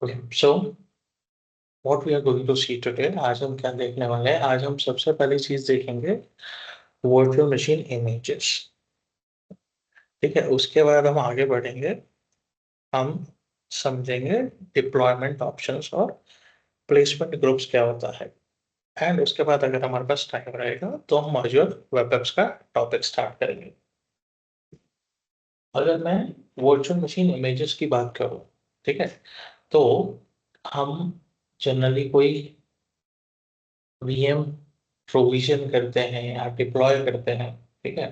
Okay, so what we are going to see today, आज हम क्या देखने वाले हैं? आज हम सबसे पहली चीज देखेंगे वर्चुअल मशीन इमेजेस। ठीक है, उसके बाद हम आगे बढ़ेंगे। हम समझेंगे डिप्लॉयमेंट ऑप्शंस और प्लेसमेंट ग्रुप्स क्या होता है। एंड उसके बाद अगर हमारे पास टाइम रहेगा तो हम मॉड्यूल वेब एप्स का टॉपिक स्टार्ट करेंगे। अगर मैं वर्चुअल मशीन इमेजेस की बात करूं, ठीक है, तो हम जनरली कोई वीएम प्रोविजन करते हैं या डिप्लॉय करते हैं। ठीक है,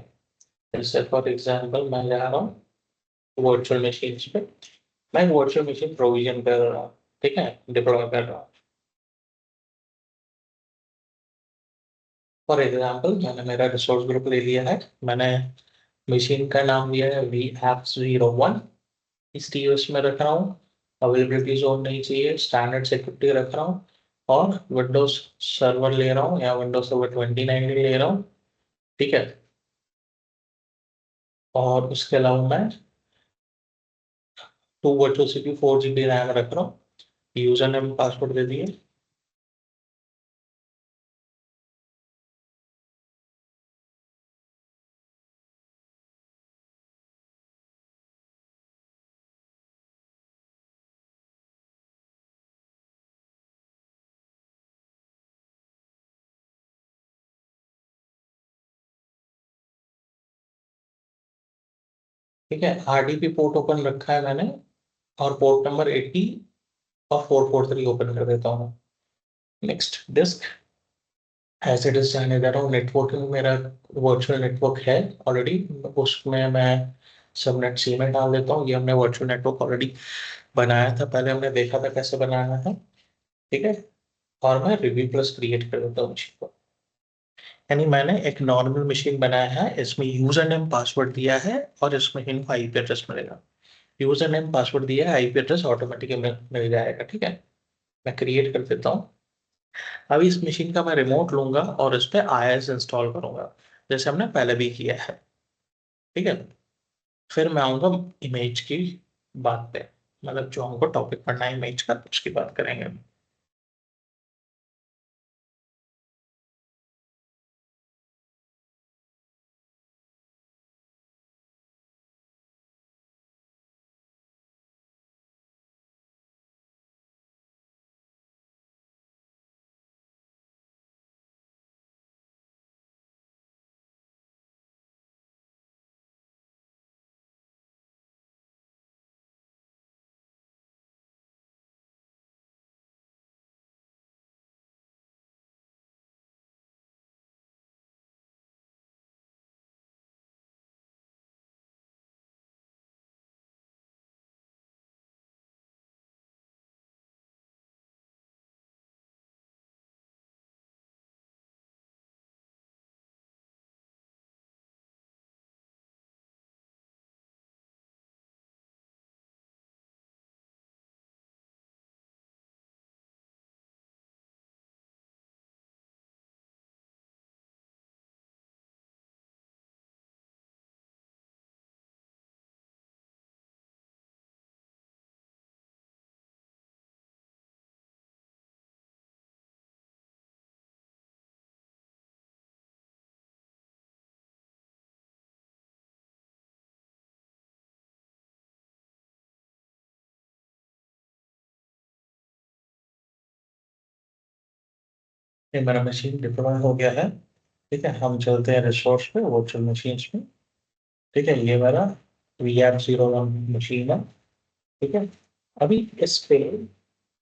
जैसे फॉर एग्जांपल मैं जा रहा हूँ वर्चुअल मशीन पे, मैं वर्चुअल मशीन प्रोविजन कर रहा हूँ। ठीक है, डिप्लॉय कर रहा हूँ। फॉर एग्जांपल मैंने मेरा रिसोर्स ग्रुप ले लिया है। मैंने मशीन का नाम दिया है VF01। इस टीओएस में रख रहा हूँ। अवेलेबिलिटी जोन नहीं चाहिए, स्टैंडर्ड सिक्योरिटी रख रहा हूँ। और विंडोज सर्वर ले रहा हूँ या विंडोज सर्वर 2019 ले रहा हूँ। ठीक है, और उसके अलावा मैं 2 वर्चुअल CPU 4 GB रैम रख रहा हूँ। यूजर नेम पासवर्ड दे दिए। ठीक है, RDP पोर्ट ओपन रखा है मैंने, और पोर्ट नंबर 80 और 443 ओपन कर देता हूँ। Next disk as it is जाने दे रहा हूँ। नेटवर्किंग मेरा वर्चुअल नेटवर्क है ऑलरेडी, उसमें मैं सबनेट सी में डाल देता हूँ। ये हमने वर्चुअल नेटवर्क ऑलरेडी बनाया था, पहले हमने देखा था कैसे बनाना है। ठीक है, और मैं रिव्यू प्लस क्रिएट कर देता हूँ मशीन को। यानी मैंने एक नॉर्मल मशीन बनाया है, इसमें यूजर नेम पासवर्ड दिया है और इस मशीन को आईपी एड्रेस मिलेगा। यूजर नेम पासवर्ड दिया है, आईपी एड्रेस ऑटोमेटिकली मिल जाएगा। ठीक है, मैं क्रिएट कर देता हूँ। अभी इस मशीन का मैं रिमोट लूंगा और इस पे IIS इंस्टॉल करूंगा, जैसे हमने पहले भी किया है। ठीक है, फिर मैं आऊंगा इमेज की बात पे, मतलब जो हमको टॉपिक पढ़ना है इमेज का, उसकी बात करेंगे। ये मेरा मशीन डिप्लॉय हो गया है। ठीक है, हम चलते हैं रिसोर्स पे, वर्चुअल मशीन में। ठीक है, ये मेरा VF01 मशीन है। ठीक है, अभी इस पे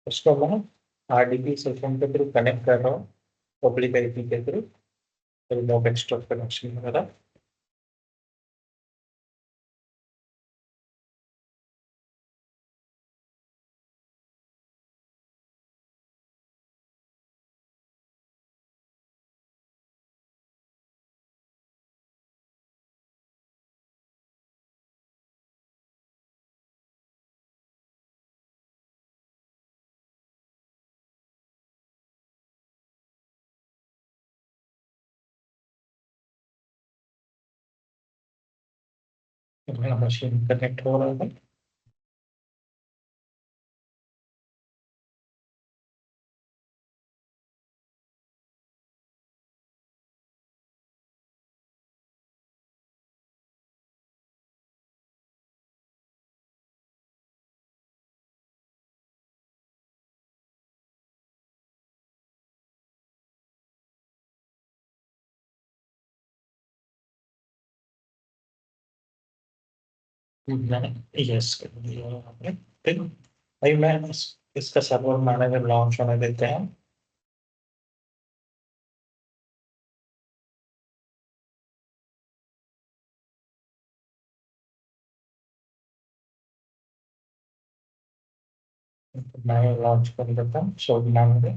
उसको मैं RDP सिस्टम के थ्रू कनेक्ट कर रहा हूँ, पब्लिक आईपी के थ्रू, रिमोट एक्सटर्नल कनेक्शन वगैरह। मेरा मशीन कनेक्ट हो रहा है। मैंने यस कर दिया आपने। ठीक है भाई, मैं इसका सर्वर मैनेजर लॉन्च होने देते हैं। मैं लॉन्च कर देता हूँ सर्वर मैनेजर।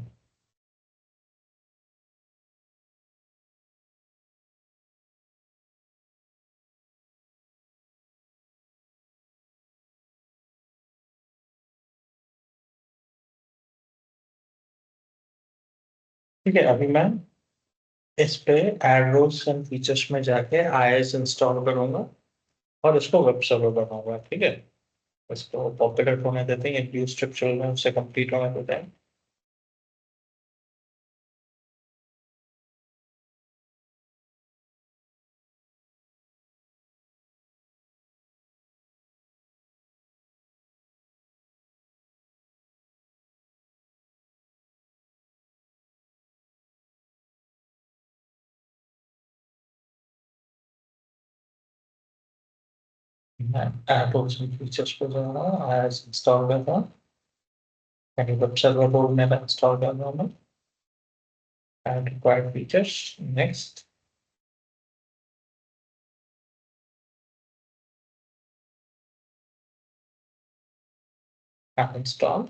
ठीक है, अभी मैं इस पे एड रोल्स एंड फीचर्स में जाके आईएस इंस्टॉल करूंगा और इसको वेब सर्वर बनाऊंगा। ठीक है, इसको पॉपुलर होने देते हैं, ये स्ट्रिप चल रहा है उससे कंप्लीट होने देते हैं। मैं एड रोल्स एंड फीचर्स पे जा रहा हूँ, आईएस इंस्टॉल कर रहा हूँ, यानी वेब सर्वर बोर्ड में इंस्टॉल कर रहा हूँ मैं। Add required features, next, install.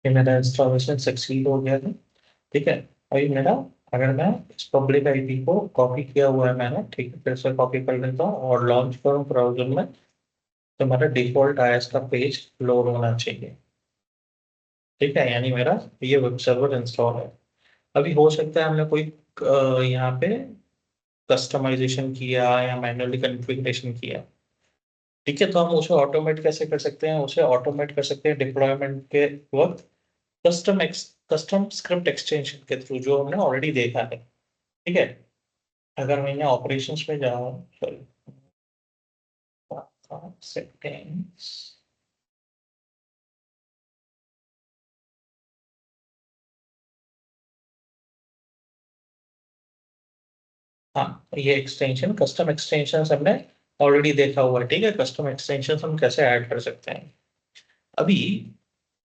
ये मेरा इंस्टॉलेशन सक्सीड हो गया है। ठीक है, अभी मेरा, अगर मैं इस पब्लिक आईडी को कॉपी किया हुआ है मैंने, ठीक है, फिर से कॉपी कर लेता हूँ और लॉन्च करूँ ब्राउजर में, तो मेरा डिफॉल्ट आईएस का पेज लोड होना चाहिए। ठीक है, यानी मेरा ये वेब सर्वर इंस्टॉल है। अभी हो सकता है हमने कोई यहाँ पे कस्टमाइजेशन किया या मैन्युअली कॉन्फ़िगरेशन किया। ठीक है, तो हम उसे ऑटोमेट कैसे कर सकते हैं? उसे ऑटोमेट कर सकते हैं डिप्लॉयमेंट के वक्त कस्टम स्क्रिप्ट एक्सटेंशन के थ्रू, जो हमने ऑलरेडी देखा है। ठीक है, अगर मैं यहाँ ऑपरेशंस में जाऊँ, सॉरी, सेटिंग्स, हाँ, ये एक्सटेंशन, कस्टम एक्सटेंशन हमने ऑलरेडी देखा हुआ है। ठीक है, कस्टम एक्सटेंशन हम कैसे ऐड कर सकते हैं? अभी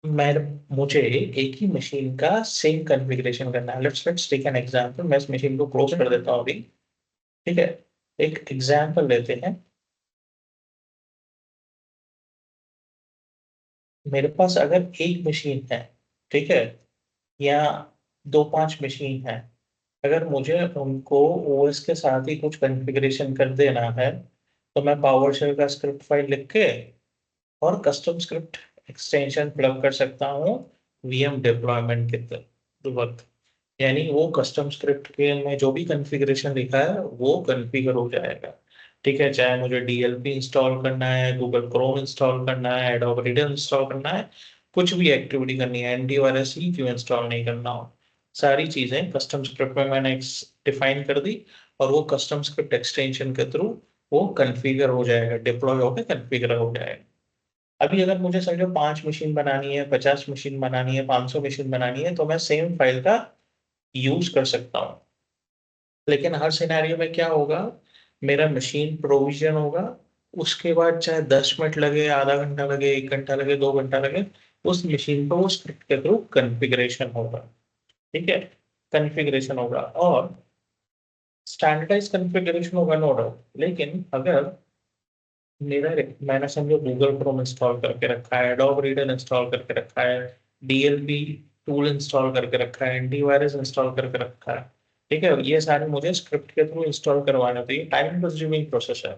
मैं मुझे एक ही मशीन का सेम कॉन्फ़िगरेशन करना है। Let's take an example. मैं इस मशीन को क्लोज कर देता हूँ अभी। ठीक है, एक एग्जांपल लेते हैं। मेरे पास अगर एक मशीन है, ठीक है, या दो पांच मशीन है, अगर मुझे उनको ओएस के साथ ही कुछ कॉन्फ़िगरेशन कर देना है, तो मैं पावरशेल का स्क्रिप्ट फाइल लिख के और कस्टम स्क्रिप्ट एक्सटेंशन प्लग कर सकता हूँ वीएम डिप्लॉयमेंट के वक्त। यानी वो कस्टम स्क्रिप्ट के में जो भी कॉन्फ़िगरेशन लिखा है वो कॉन्फ़िगर हो जाएगा। ठीक है, चाहे मुझे डीएलपी इंस्टॉल करना है, गूगल क्रोम इंस्टॉल करना है, एडोब रीडर इंस्टॉल करना है, कुछ भी एक्टिविटी करनी है, एंटीवायरस ही क्यों इंस्टॉल नहीं करना हो, सारी चीजें कस्टम स्क्रिप्ट में मैंने डिफाइन कर दी और वो कस्टम स्क्रिप्ट एक्सटेंशन के थ्रू वो कॉन्फ़िगर हो जाएगा, डिप्लॉय होकर कॉन्फ़िगर हो जाएगा। अभी अगर मुझे समझो 5 मशीन बनानी है, 50 मशीन बनानी है, 500 मशीन बनानी है, तो मैं सेम फाइल का यूज कर सकता हूँ। लेकिन हर सिनेरियो में क्या होगा, मेरा मशीन प्रोविजन होगा, उसके बाद चाहे 10 मिनट लगे, आधा घंटा लगे, 1 घंटा लगे, 2 घंटा लगे, उस मशीन पर वो स्क्रिप्ट के थ्रू कॉन्फ़िगरेशन होगा। ठीक है, कॉन्फ़िगरेशन होगा और स्टैंडर्डाइज कॉन्फ़िगरेशन होगा, नो डाउट। लेकिन अगर मेरा मैंने समझो गूगल क्रोम इंस्टॉल करके रखा है, एडोब रीडर इंस्टॉल करके रखा है, डीएलपी टूल इंस्टॉल करके रखा है, एंटीवायरस इंस्टॉल करके रखा है, ठीक है, ये सारे मुझे स्क्रिप्ट के थ्रू इंस्टॉल करवाना, तो ये टाइम कंज्यूमिंग प्रोसेस है।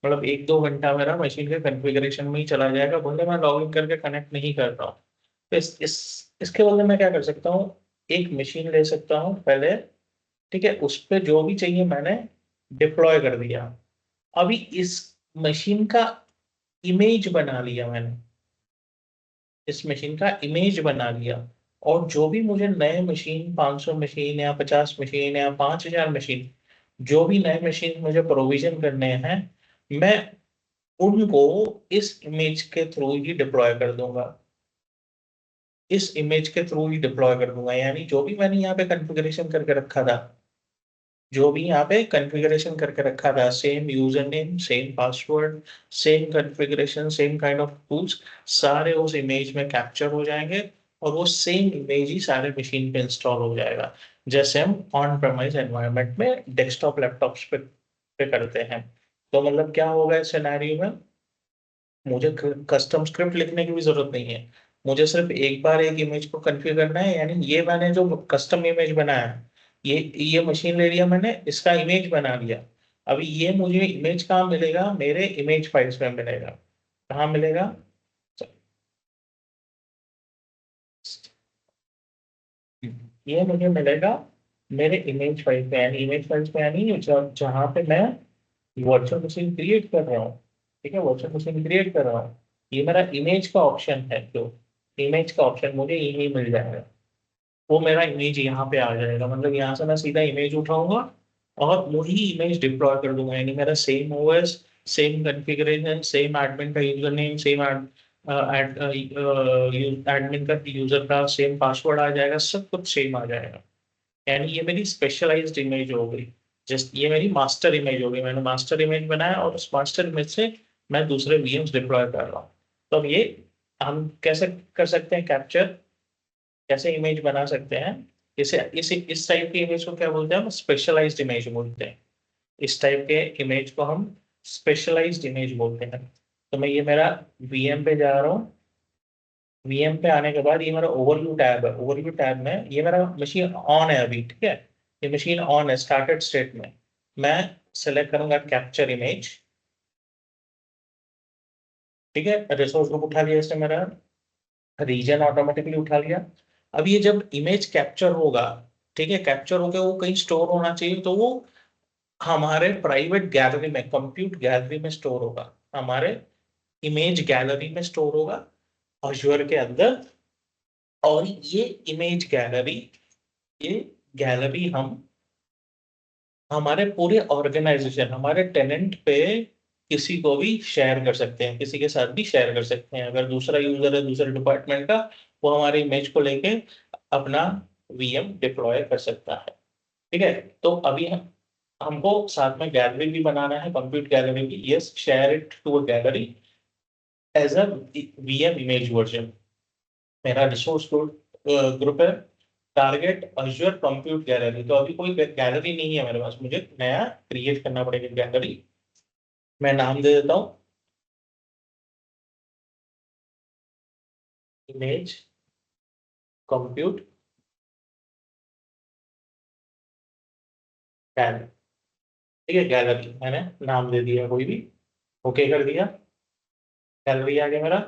मतलब 1-2 घंटा मेरा मशीन के कॉन्फ़िगरेशन में ही चला जाएगा, भले मैं लॉग इन करके कनेक्ट नहीं कर रहा हूँ। तो इसके बदले मैं क्या कर सकता हूँ, एक मशीन ले सकता हूँ पहले, ठीक है, उस पे जो भी चाहिए मैंने डिप्लॉय कर दिया। अभी इस मशीन का इमेज बना लिया मैंने, इस मशीन का इमेज बना लिया, और जो भी मुझे नए मशीन 500 मशीन या 50 मशीन या 5000 मशीन, जो भी नए मशीन मुझे प्रोविजन करने हैं, मैं उनको इस इमेज के थ्रू ही डिप्लॉय कर दूंगा, इस इमेज के थ्रू ही डिप्लॉय कर दूंगा। यानी जो भी मैंने यहाँ पे कॉन्फ़िगरेशन करके रखा था, जो भी यहाँ पे कॉन्फ़िगरेशन करके रखा था, same user name, same password, same configuration, same kind of tools, सारे उस इमेज में कैप्चर हो जाएंगे और वो सेम इमेज ही सारे मशीन पे इंस्टॉल हो जाएगा, जैसे हम ऑन प्रेमाइज एनवायरनमेंट में डेस्कटॉप लैपटॉप्स पे करते हैं। तो मतलब क्या होगा इस सिनेरियो में, मुझे कस्टम स्क्रिप्ट लिखने की भी जरूरत नहीं है, मुझे सिर्फ एक बार एक इमेज को कॉन्फ़िगर करना है। यानी ये मैंने जो कस्टम इमेज बनाया है, ये मशीन ले लिया मैंने, इसका इमेज बना लिया। अभी ये मुझे इमेज कहाँ मिलेगा, मेरे इमेज फाइल्स में मिलेगा। कहाँ मिलेगा, ये मुझे मिलेगा मेरे इमेज फाइल पे, यानी इमेज फाइल्स पे, यानी जहाँ पे मैं वर्चुअल मशीन क्रिएट कर रहा हूँ। ठीक है, वर्चुअल मशीन क्रिएट कर रहा हूँ, ये मेरा इमेज का ऑप्शन है, जो इमेज का ऑप्शन मुझे यही मिल जाएगा, वो मेरा इमेज यहाँ पे आ जाएगा। मतलब यहाँ से मैं सीधा इमेज उठाऊंगा और वही इमेज डिप्लॉय कर दूंगा, यानी मेरा same OS, same configuration, same admin का यूजर नेम, सेम एडमिन का यूजर का सेम पासवर्ड आ जाएगा, सब कुछ सेम आ जाएगा। यानी ये मेरी स्पेशलाइज्ड इमेज हो गई, जस्ट ये मेरी मास्टर इमेज हो गई, मैंने मास्टर इमेज बनाया और उस मास्टर इमेज से मैं दूसरे वीएम्स डिप्लॉय कर रहा हूँ। तो अब ये हम कैसे कर सकते हैं कैप्चर, कैसे इमेज बना सकते हैं, इस टाइप की इमेज को क्या बोलते हैं, हम स्पेशलाइज्ड इमेज बोलते हैं। इस टाइप के इमेज को हम स्पेशलाइज्ड इमेज बोलते हैं। तो मैं ये मेरा वीएम पे जा रहा हूँ, वीएम पे आने के बाद ये मेरा ओवरव्यू टैब है, ओवरव्यू टैब में ये मेरा मशीन ऑन है अभी, ठीक है, ये मशीन ऑन है स्टार्टेड स्टेट में। मैं सेलेक्ट करूंगा कैप्चर इमेज, ठीक है, रिसोर्स ग्रुप उठा लिया इसने मेरा, रीजन ऑटोमेटिकली उठा लिया। अब ये जब इमेज कैप्चर होगा, ठीक है, कैप्चर होकर वो कहीं स्टोर होना चाहिए, तो वो हमारे प्राइवेट गैलरी में, कंप्यूट गैलरी में स्टोर होगा, हमारे इमेज गैलरी में स्टोर होगा अज्योर के अंदर। और ये इमेज गैलरी, ये गैलरी हम हमारे पूरे ऑर्गेनाइजेशन, हमारे टेनेंट पे किसी को भी शेयर कर सकते हैं, किसी के साथ भी शेयर कर सकते हैं। अगर दूसरा यूजर है दूसरे डिपार्टमेंट का, वो हमारे इमेज को लेके अपना वीएम डिप्लॉय कर सकता है। ठीक है, तो अभी हमको साथ में गैलरी भी बनाना है, कंप्यूट गैलरी भी, yes, share it to a gallery as a VM image version. मेरा रिसोर्स ग्रुप है, टारगेट अज्योर कंप्यूट गैलरी। तो अभी कोई गैलरी नहीं है मेरे पास, मुझे नया क्रिएट करना पड़ेगा गैलरी। मैं नाम दे देता हूँ इमेज कंप्यूट गैलरी। ठीक है, गैलरी मैंने नाम दे दिया कोई भी, ओके कर दिया, गैलरी आ गया मेरा।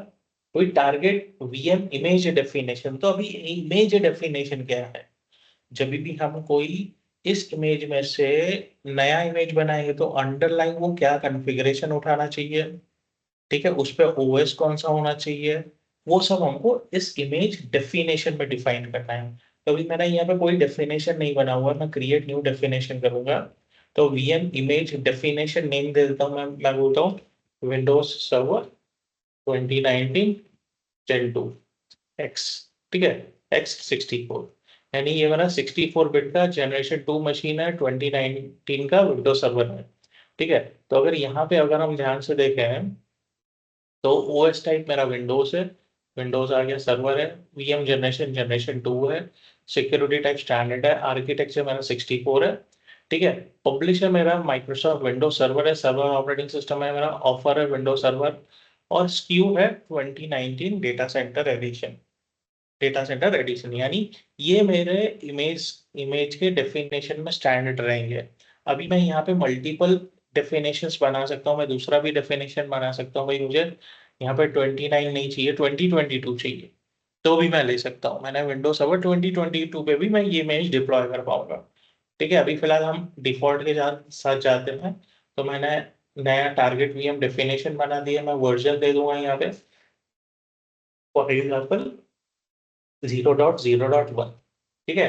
कोई टारगेट वीएम इमेज डेफिनेशन, तो अभी इमेज डेफिनेशन क्या है, जब भी हम कोई इस इमेज में से नया इमेज बनाएंगे तो अंडरलाइन वो क्या कॉन्फ़िगरेशन उठाना चाहिए, ठीक है, उस पे ओएस कौन सा होना चाहिए, वो सब हमको इस इमेज डेफिनेशन में डिफाइन करना है। तो अभी मैंने यहाँ पे कोई डेफिनेशन नहीं बना हुआ, मैं क्रिएट न्यू डेफिनेशन करूंगा। तो वीएम इमेज डेफिनेशन नेम दे देता हूँ, मैं बोलता हूँ विंडोज सर्वर 2019 Gen 2 एक्स, ठीक है, X64, यानी ये मेरा 64 बिट का जनरेशन 2 मशीन है, 2019 का विंडोज सर्वर है, ठीक है। तो अगर यहाँ पे अगर हम ध्यान से देखें तो ओएस टाइप मेरा विंडोज है, विंडोज आ गया, सर्वर है, वीएम जनरेशन जनरेशन 2 है, सिक्योरिटी टाइप स्टैंडर्ड है, आर्किटेक्चर मेरा 64 है, ठीक है। पब्लिशर मेरा माइक्रोसॉफ्ट विंडोज सर्वर है, सर्वर ऑपरेटिंग सिस्टम है मेरा, ऑफर है विंडोज सर्वर, और स्क्यू है 2019 डेटा सेंटर एडिशन, यानी ये मेरे इमेज के डेफिनेशन में स्टैंडर्ड रहेंगे। अभी मैं यहाँ पे मल्टीपल डेफिनेशंस बना सकता हूँ, मैं दूसरा भी डेफिनेशन बना सकता हूँ, भाई मुझे यहाँ पे 29 नहीं चाहिए, 2022 चाहिए, तो भी मैं ले सकता हूँ। मैंने विंडोज सर्वर 2022 पे भी मैं ये इमेज डिप्लॉय कर पाऊंगा, ठीक है। अभी फिलहाल हम डिफॉल्ट के साथ जाते हैं, तो मैंने नया टारगेट वीएम डेफिनेशन बना दिया, मैं वर्जन दे दूंगा यहाँ पे फॉर एग्जाम्पल 0.0.1, ठीक है।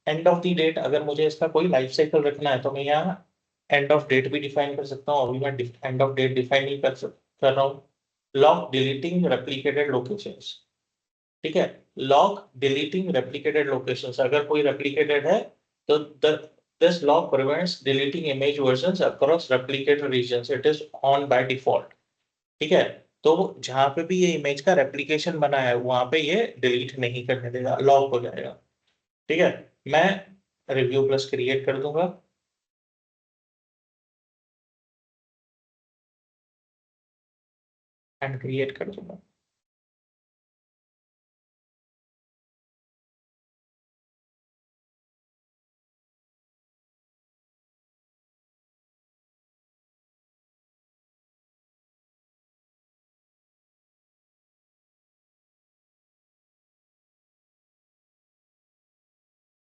एंड ऑफ द डेट, अगर मुझे इसका कोई लाइफ साइकिल रखना है तो मैं यहाँ एंड ऑफ डेट भी डिफाइन कर सकता हूँ, अभी मैं एंड ऑफ डेट डिफाइन नहीं कर रहा हूँ। लॉक डिलीटिंग रेप्लिकेटेड लोकेशंस, ठीक है, लॉक डिलीटिंग रेप्लिकेटेड लोकेशंस, अगर कोई रेप्लिकेटेड है तो this lock prevents deleting image versions across replicated regions, it is on by default, ठीक है। तो जहां पे भी ये इमेज का रेप्लिकेशन बना है वहां पे ये डिलीट नहीं करने देगा, लॉक हो जाएगा, ठीक है। मैं रिव्यू प्लस क्रिएट कर दूंगा, एंड क्रिएट कर दूंगा।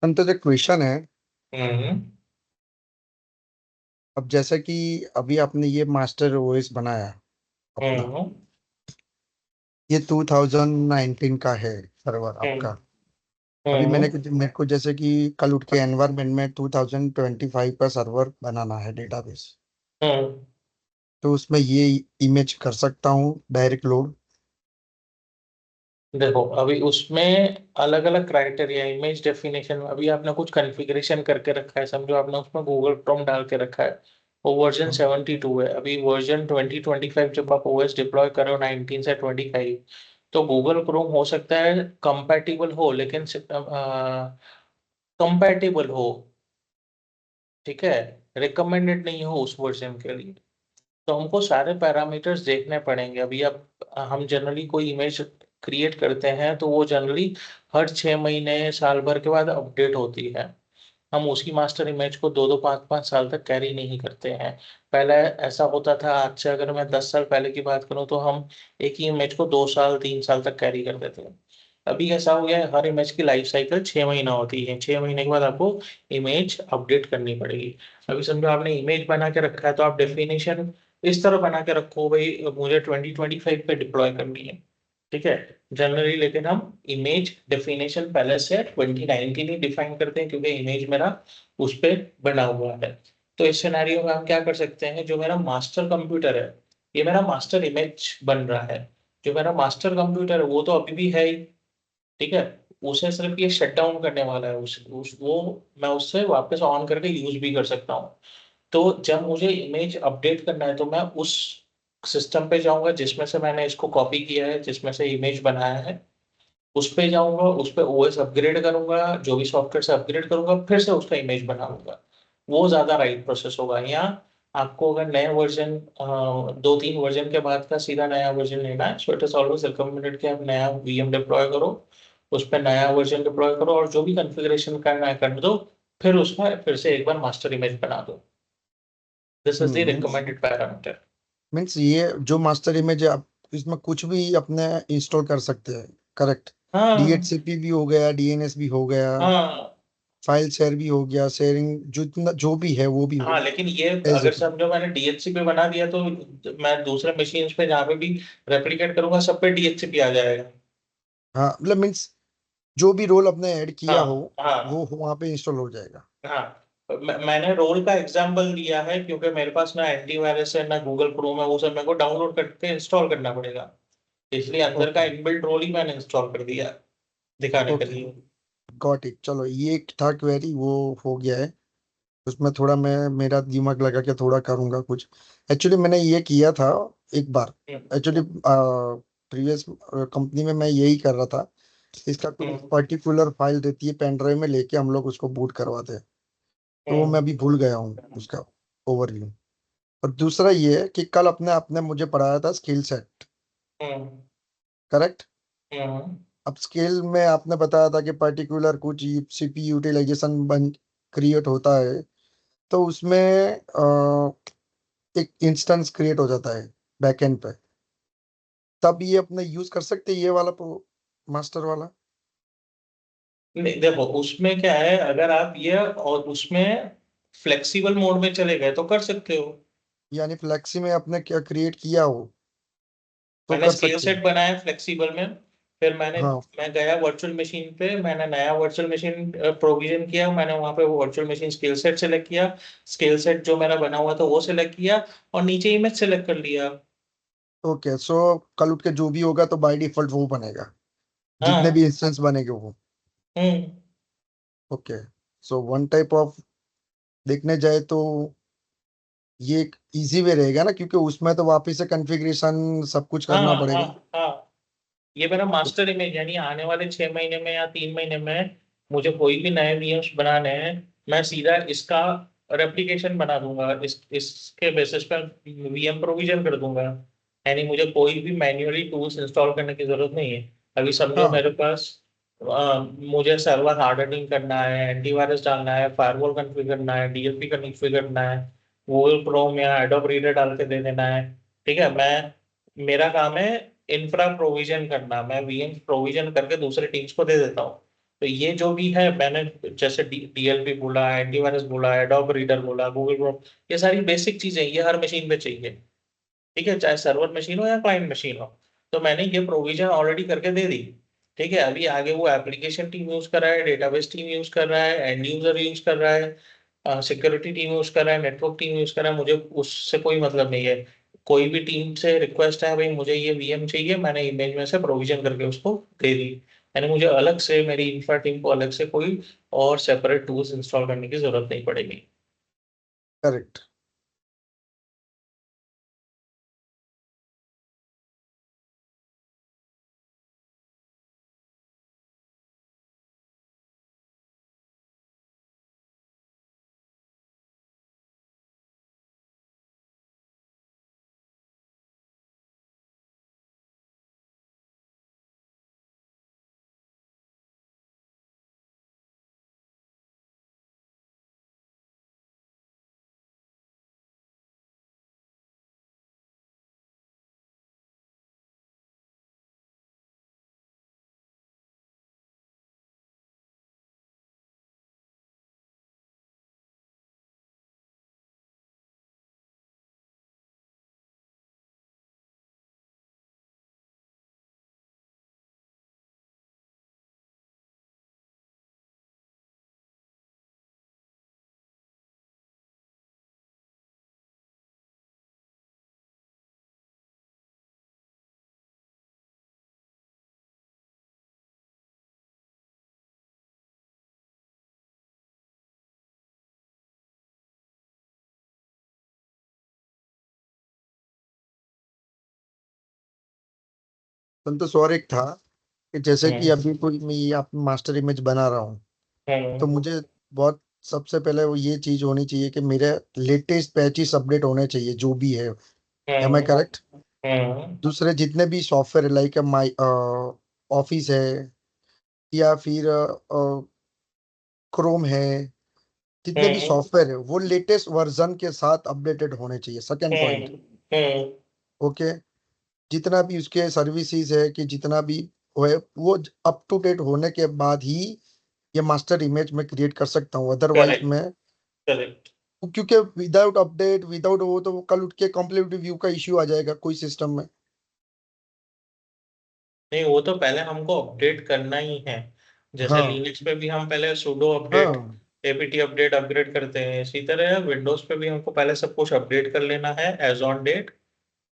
अंतर एक क्वेश्चन है। हम्म अब जैसे कि अभी आपने ये मास्टर ओएस बनाया अपना, हम्म ये 2019 का है सर्वर हम्म आपका। अभी हम्म मेरे को जैसे कि कल उठ के एनवायरनमेंट में 2025 का सर्वर बनाना है डेटाबेस, हम्म। तो उसमें ये इमेज कर सकता हूँ डायरेक्ट लोड? देखो अभी उसमें अलग अलग क्राइटेरिया, इमेज डेफिनेशन में अभी आपने कुछ कॉन्फ़िगरेशन करके रखा है, समझो आपने उसमें गूगल क्रोम डाल के रखा है, वो वर्जन 72 है, अभी वर्जन 2025 जब आप ओएस डिप्लॉय करो 19 से 25, तो गूगल क्रोम हो सकता है कंपैटिबल हो, लेकिन कंपैटिबल हो, ठीक है, रिकमेंडेड नहीं हो उस वर्जन के लिए। तो हमको सारे पैरामीटर्स देखने पड़ेंगे। अभी अब हम जनरली कोई इमेज क्रिएट करते हैं तो वो जनरली हर 6 महीने साल भर के बाद अपडेट होती है, हम उसी मास्टर इमेज को 2-2 5-5 साल तक कैरी नहीं करते हैं। पहले ऐसा होता था, आज से अगर मैं 10 साल पहले की बात करूं तो हम एक ही इमेज को 2 साल 3 साल तक कैरी करते थे। अभी ऐसा हो गया है, हर इमेज की लाइफ साइकिल 6 महीना होती है, 6 महीने के बाद आपको इमेज अपडेट करनी पड़ेगी। अभी समझो आपने इमेज बना के रखा है तो आप डेफिनेशन इस तरह बना के रखो, भाई मुझे 2025 पे डिप्लॉय करनी है, ठीक है, जनरली। लेकिन हम इमेज डेफिनेशन पहले से 2019 ही डिफाइन करते हैं, क्योंकि इमेज मेरा उस पे बना हुआ है। तो इस सिनेरियो में हम क्या कर सकते हैं, जो मेरा मास्टर कंप्यूटर है, ये मेरा मास्टर इमेज बन रहा है, जो मेरा मास्टर कंप्यूटर है वो तो अभी भी है ही, ठीक है, उसे सिर्फ ये शट डाउन करने वाला है, उस वो मैं उससे वापस ऑन करके यूज भी कर सकता हूँ। तो जब मुझे इमेज अपडेट करना है तो मैं उस सिस्टम पे जाऊंगा जिसमें से मैंने इसको कॉपी किया है, जिसमें से इमेज बनाया है, उस पे जाऊंगा, उस पे ओएस अपग्रेड करूंगा, जो भी सॉफ्टवेयर से अपग्रेड करूंगा, फिर से उसका इमेज बनाऊंगा, वो ज्यादा राइट प्रोसेस होगा। या आपको अगर नए वर्जन 2-3 वर्जन के बाद का सीधा नया वर्जन लेना है, so it is always recommended कि आप नया वीएम डिप्लॉय करो, उस पर नया वर्जन डिप्लॉय करो, और जो भी कॉन्फ़िगरेशन करना है कर दो, फिर उसका फिर से एक बार मास्टर इमेज बना दो। This is the means recommended parameter. Means ये जो मास्टर इमेज है, आप इसमें कुछ भी अपने इंस्टॉल कर सकते हैं, करेक्ट? हाँ डीएचसीपी भी हो गया, डीएनएस भी हो गया। हाँ फाइल शेयर भी हो गया, शेयरिंग जितना जो भी है वो भी हो हाँ, लेकिन ये एज अगर इट। समझो मैंने डीएचसीपी बना दिया तो मैं दूसरे मशीन पे जहाँ पे भी रेप्लिकेट करूंगा सब पे डीएचसीपी आ जाएगा। हाँ मतलब मीन्स जो भी रोल अपने ऐड किया हो हाँ हाँ वो वहां पे इंस्टॉल हो जाएगा। हाँ। मैंने रोल का एग्जांपल दिया है क्योंकि मेरे पास ना एंटीवायरस है ना गूगल क्रोम है, वो सब मेरे को डाउनलोड करके इंस्टॉल करना पड़ेगा। इसलिए अंदर का ओके इनबिल्ट रोल ही मैंने इंस्टॉल कर दिया दिखाने के ओके लिए। Got it. चलो ये एक था क्वेरी, वो हो गया है। उसमें थोड़ा मैं मेरा दिमाग लगा के थोड़ा करूंगा कुछ। एक्चुअली मैंने ये किया था एक बार। हम्म, एक्चुअली प्रीवियस कंपनी में मैं यही कर रहा था। इसका कोई हम्म, पर्टिकुलर फाइल रहती है, पेन ड्राइव में लेके हम लोग उसको बूट करवाते हैं। तो वो मैं हम्म, अभी भूल गया हूँ उसका ओवरव्यू। और दूसरा ये है कि कल अपने आपने मुझे पढ़ाया था स्किल सेट, हम्म, करेक्ट? हम्म, अब स्किल में आपने बताया था कि पर्टिकुलर कुछ सीपी यूटिलाइजेशन बन क्रिएट होता है, तो उसमें एक इंस्टेंस क्रिएट हो जाता है बैकएंड पे। तब ये अपने यूज कर सकते हैं ये वाला मास्टर वाला? नहीं देखो उसमें क्या है, अगर आप ये और उसमें फ्लेक्सिबल मोड में चले गए तो कर सकते हो। यानी फ्लेक्सी में अपने क्या क्रिएट किया हो तो मैंने कर स्केल सकते सेट हैं। बनाया फ्लेक्सिबल में, फिर हाँ मैं गया वर्चुअल मशीन पे, मैंने नया वर्चुअल मशीन प्रोविजन किया, मैंने वहां पे वो virtual machine scale set select किया, स्केल सेट जो मेरा बना हुआ था वो सिलेक्ट किया और नीचे इमेज सेलेक्ट कर लिया। ओके। सो कल उठ के जो भी होगा तो बाय डिफॉल्ट वो बनेगा, जितने हाँ। भी इंस्टेंस बनेंगे वो। Hmm. Okay. So one type of देखने जाए तो ये एक इजी वे रहेगा ना, क्योंकि उसमें तो वापस से कॉन्फ़िगरेशन सब कुछ हाँ करना हाँ पड़ेगा। हाँ। ये मेरा मास्टर इमेज, यानी आने वाले 6 महीने में या 3 महीने में मुझे कोई भी नए वीएम्स बनाने हैं, मैं सीधा इसका रेप्लिकेशन बना दूंगा, इसके बेसिस पर वीएम प्रोविजन कर दूंगा। यानी मुझे कोई भी मैन्युअली टूल्स इंस्टॉल करने की जरूरत नहीं है। अभी समझो हाँ मेरे पास मुझे सर्वर हार्डनिंग करना है, एंटीवायरस डालना है, फायरवॉल कॉन्फ़िगर करना है, डीएलपी कॉन्फ़िगर करना है, गूगल क्रोम या एडोब रीडर डाल के दे देना है। ठीक है, मेरा काम है इंफ्रा प्रोविजन करना, मैं वीएम प्रोविजन करके दूसरे टीम्स को दे देता हूँ। तो ये जो भी है मैंने, जैसे डीएलपी बोला, एंटीवायरस बोला, एडोब रीडर बोला, गूगल क्रोम, ये सारी बेसिक चीजें ये हर मशीन पे चाहिए। ठीक है, चाहे सर्वर मशीन हो या क्लाइंट मशीन हो। तो मैंने ये प्रोविजन ऑलरेडी करके दे दी। ठीक है, अभी आगे वो एप्लीकेशन टीम यूज कर रहा है, डेटाबेस टीम यूज कर रहा है, एंड यूजर यूज कर रहा है, सिक्योरिटी टीम यूज कर रहा है, नेटवर्क टीम यूज कर रहा है, मुझे उससे कोई मतलब नहीं है। कोई भी टीम से रिक्वेस्ट है भाई मुझे ये वीएम चाहिए, मैंने इमेज में से प्रोविजन करके उसको दे दी। यानी मुझे अलग से मेरी इंफ्रा टीम को अलग से कोई और सेपरेट टूल्स इंस्टॉल करने की जरूरत नहीं पड़ेगी। करेक्ट। संतोष और एक था कि जैसे कि हम्म, अभी कोई मैं ये आप मास्टर इमेज बना रहा हूँ, तो हम्म, मुझे बहुत सबसे पहले वो ये चीज होनी चाहिए कि मेरे लेटेस्ट पैचेस अपडेट होने चाहिए जो भी है। एम आई हम्म, करेक्ट? हम्म, दूसरे जितने भी सॉफ्टवेयर लाइक माई ऑफिस है या फिर क्रोम है, जितने भी हम्म, सॉफ्टवेयर है वो लेटेस्ट वर्जन के साथ अपडेटेड होने चाहिए। Second point. Hmm, hmm, okay. जितना भी उसके सर्विसेज है कि जितना भी वो है वो अप टू डेट होने के बाद ही ये मास्टर इमेज मैं क्रिएट कर सकता हूँ, अदरवाइज करेक्ट, मैं, करेक्ट। क्योंकि विदाउट अपडेट विदाउट वो तो कल उठ के कंप्लीट व्यू का इश्यू आ जाएगा कोई सिस्टम में। नहीं, वो तो पहले हमको अपडेट करना ही है। जैसे हाँ लिनक्स पे भी हम पहले sudo अपडेट, हाँ apt अपडेट अपग्रेड करते हैं, इसी तरह विंडोज पे भी हमको पहले सब कुछ अपडेट कर लेना है एज ऑन डेट।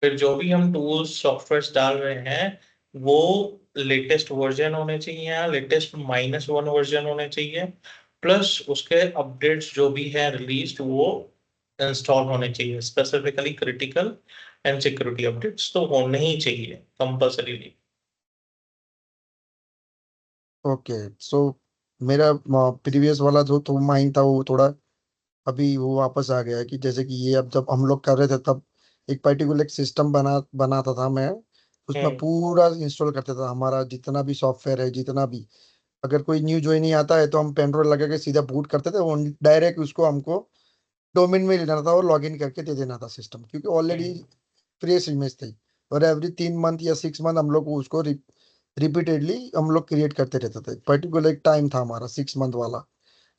फिर जो भी हम टूल्स सॉफ्टवेयर डाल रहे हैं वो लेटेस्ट वर्जन होने चाहिए या लेटेस्ट -1 वर्जन होने चाहिए। प्लस उसके अपडेट्स जो भी है रिलीज वो इंस्टॉल होने चाहिए, specifically critical and security updates तो होने ही चाहिए कंपल्सरीली। ओके। सो मेरा प्रीवियस वाला जो तो माइंड था वो थोड़ा अभी वो वापस आ गया है कि जैसे कि ये अब जब हम लोग कर रहे थे तब एक पर्टिकुलर सिस्टम बनाता था मैं, उसमें हम्म, पूरा इंस्टॉल करता था हमारा जितना भी सॉफ्टवेयर है जितना भी। अगर कोई न्यू ज्वाइन आता है तो हम पेनड्राइव लगा के सीधा बूट करते थे, वो डायरेक्ट उसको हमको डोमेन में लेना था और लॉगिन करके दे देना था सिस्टम, क्योंकि ऑलरेडी हम्म। फ्रेश इमेज थी। और एवरी 3 मंथ या 6 मंथ हम लोग उसको रिपीटेडली हम लोग क्रिएट करते रहते थे। पर्टिकुलर एक टाइम था हमारा 6 मंथ वाला।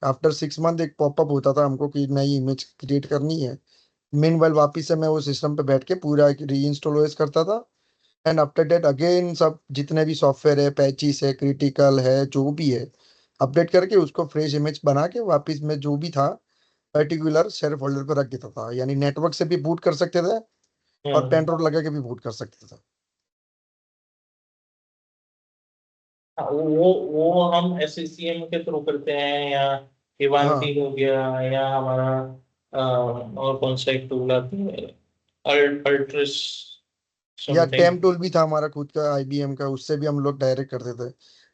आफ्टर 6 मंथ एक पॉपअप होता था हमको कि नई इमेज क्रिएट करनी है। मीन वापिस से मैं वो सिस्टम पे बैठ के पूरा री इंस्टॉल ओएस करता था। एंड आफ्टर डेट अगेन सब जितने भी सॉफ्टवेयर है, पैचिस है, क्रिटिकल है, जो भी है, अपडेट करके उसको फ्रेश इमेज बना के वापिस में जो भी था पर्टिकुलर शेयर फोल्डर पर रख देता था। यानी नेटवर्क से भी बूट कर सकते थे और हम्म। पेन ड्राइव लगा के भी बूट कर सकते थे। हाँ, वो हम SCCM के थ्रू करते हैं, या हाँ, इवांती हो गया, या हमारा और कौन सा एक टूल आती है, अल्ट्रिस या समथिंग। टेम टूल भी था हमारा खुद का आईबीएम का, उससे भी हम लोग डायरेक्ट करते थे।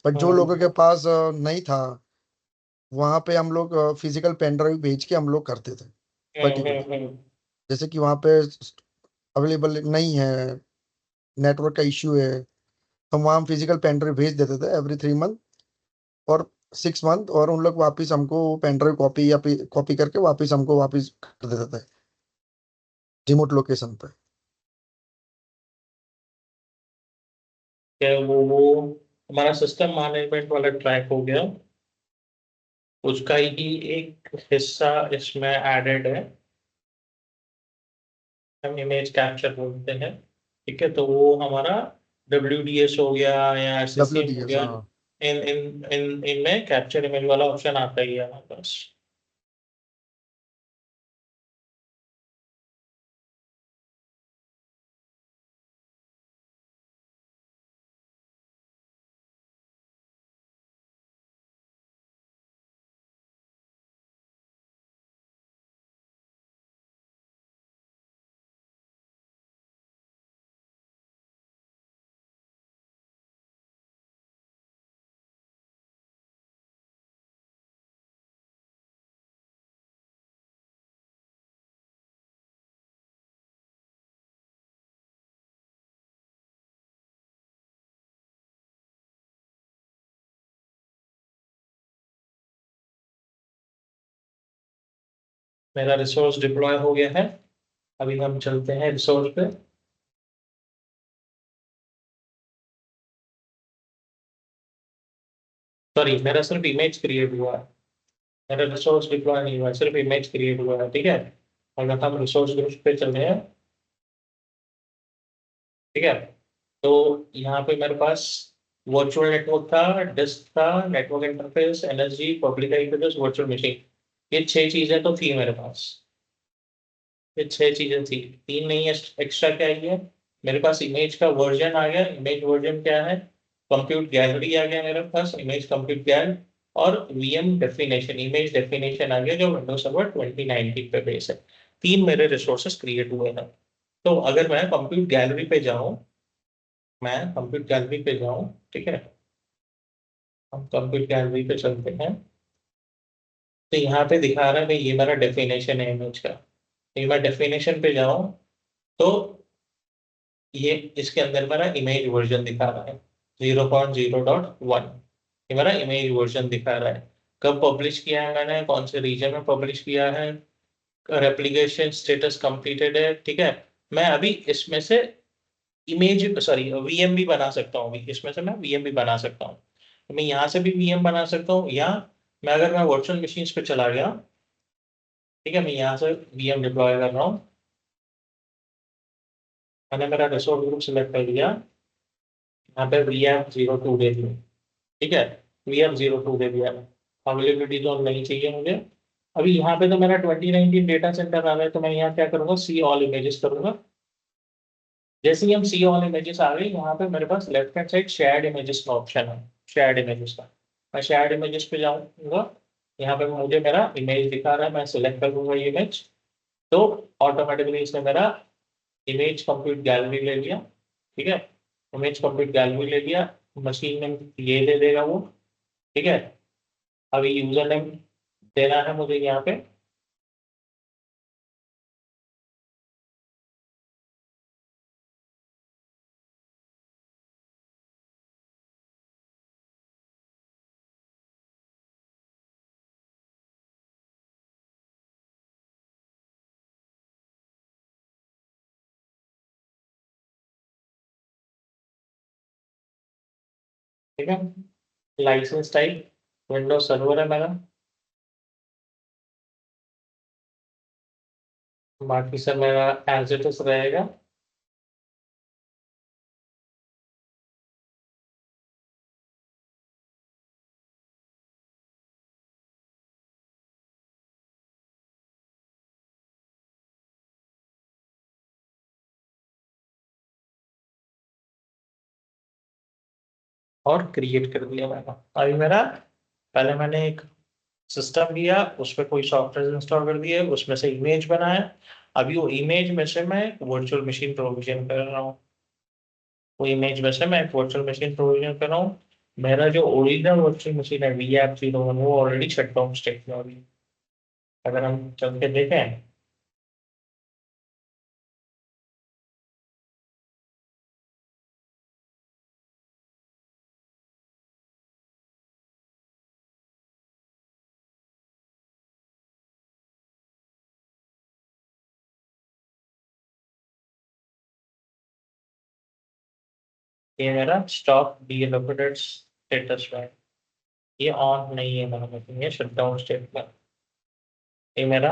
पर जो लोगों हम्म, के पास नहीं था वहां पे हम लोग फिजिकल पेन ड्राइव भेज के हम लोग करते थे पर्टिकुलर। हम्म। जैसे कि वहां पे अवेलेबल नहीं है, नेटवर्क का इश्यू है, हम वहाँ फिजिकल पेन ड्राइव भेज देते थे एवरी 3 मंथ और 6 मंथ, और उन लोग वापिस हमको पेन ड्राइव कॉपी या कॉपी करके वापिस हमको वापिस कर देते थे रिमोट लोकेशन पे। क्या वो हमारा सिस्टम मैनेजमेंट वाला ट्रैक हो गया, उसका ही एक हिस्सा इसमें एडेड है। हम इमेज कैप्चर बोलते हैं, ठीक है, तो वो हमारा WDS हो गया या डब्ल्यू SCCM डी हो एस गया। हाँ। इन इन इन इनमें कैप्चर इमेज वाला ऑप्शन आता ही है हमारे पास। मेरा रिसोर्स डिप्लॉय हो गया है। अभी हम चलते हैं रिसोर्स पे। सॉरी, मेरा सिर्फ इमेज क्रिएट हुआ है, मेरा रिसोर्स डिप्लॉय नहीं हुआ है, सिर्फ इमेज क्रिएट हुआ है, ठीक है। अगर हम रिसोर्स ग्रुप पे चले हैं, ठीक है, तो यहाँ पे मेरे पास वर्चुअल नेटवर्क था, डिस्क था, network interface, NSG, public IP address, virtual machine. ये 6 चीजें तो थी मेरे पास, ये 6 चीजें थी। तीन नहीं, एक्स्ट्रा क्या आई है, मेरे पास इमेज का वर्जन आ गया। इमेज वर्जन क्या है, कंप्यूट गैलरी आ गया मेरे पास, इमेज कंप्यूट गैल, और वीएम डेफिनेशन, इमेज डेफिनेशन आ गया जो विंडोज सर्वर 2019 पे बेस है। तीन मेरे रिसोर्सेस क्रिएट हुए हैं। तो अगर मैं कंप्यूट गैलरी पे जाऊं, मैं कंप्यूट गैलरी पे जाऊं, ठीक है, हम कंप्यूट गैलरी पे चलते हैं, तो यहाँ पे दिखा रहा है भाई ये मेरा डेफिनेशन है इमेज का। ये मैं डेफिनेशन पे जाऊं तो ये इसके अंदर मेरा इमेज वर्जन दिखा रहा है 0.0.1। ये मेरा इमेज वर्जन दिखा रहा है। कब पब्लिश किया है मैंने, कौन से रीजन में पब्लिश किया है, रेप्लिकेशन स्टेटस कंप्लीटेड है, ठीक है। मैं अभी इसमें से इमेज, सॉरी, वीएम भी बना सकता हूँ, अभी इसमें से मैं वीएम भी बना सकता हूँ। तो मैं यहाँ से भी वीएम बना सकता हूँ, या मैं अगर मैं वर्चुअल मशीन पे चला गया, ठीक है, मैं यहाँ से वीएम डिप्लॉय कर रहा हूँ, मैंने मेरा रिसोर्स ग्रुप सिलेक्ट कर लिया, यहाँ पे VM02 दे दिया, ठीक है, VM02 दे दिया, अवेलेबिलिटी जोन नहीं चाहिए मुझे। अभी यहाँ पे तो मेरा 2019 डेटा सेंटर आ रहा है, तो मैं यहाँ क्या करूँगा, सी ऑल इमेजेस करूंगा। जैसे ही हम सी ऑल इमेजेस आ गए, यहाँ पे मेरे पास left hand side shared images का ऑप्शन है, शेयर्ड इमेजेस का, मैं शेयर्ड इमेजेस पे जाऊंगा, यहाँ पे मुझे मेरा इमेज दिखा रहा है, मैं सिलेक्ट करूंगा ये इमेज, तो ऑटोमेटिकली इसने मेरा इमेज कंप्लीट गैलरी ले लिया, ठीक है, इमेज कंप्लीट गैलरी ले लिया, मशीन में ये दे देगा वो, ठीक है। अभी यूजर नेम देना है मुझे यहाँ पे, ठीक है, लाइसेंस टाइप विंडोज सर्वर है मेरा, बाकी सब मेरा एज इट इज रहेगा। और क्रिएट कर दिया मैंने। अभी मेरा, पहले मैंने एक सिस्टम लिया, उस पर कोई सॉफ्टवेयर इंस्टॉल कर दिए, उसमें से इमेज बनाया, अभी वो इमेज में से मैं वर्चुअल मशीन प्रोविजन कर रहा हूँ, वो इमेज में से मैं एक वर्चुअल मशीन प्रोविजन कर रहा हूँ। मेरा जो ओरिजिनल वर्चुअल मशीन है VF01, वो ऑलरेडी शट डाउन स्टेट में होगी। अगर हम चल के देखें, ये मेरा स्टॉप डीएलोकेटेड स्टेटस में है, ये ऑन नहीं है मेरा मशीन, ये शट डाउन स्टेट में। ये मेरा,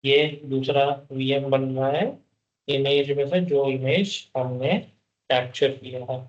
ये दूसरा VM बन रहा है, इमेज में से जो इमेज हमने कैप्चर किया है।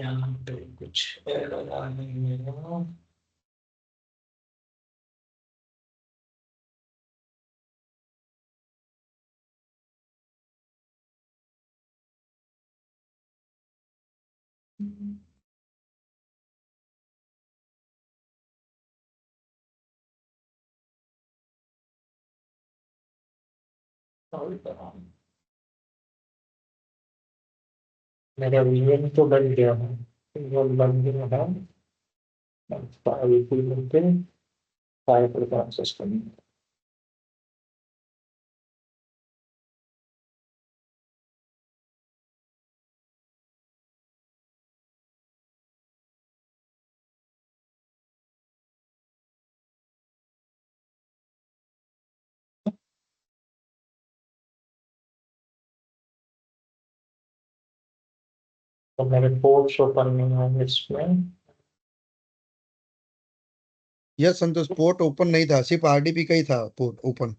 यहाँ पे कुछ एरर आ नहीं है। मेरा वीएन तो बन गया है, वो बन गया है। फाइल पर प्रोसेस करनी है। तो मेरे पोर्ट्स ओपन नहीं है इसमें। यस संतोष, पोर्ट ओपन नहीं था, सिर्फ आरडीपी का ही था पोर्ट ओपन।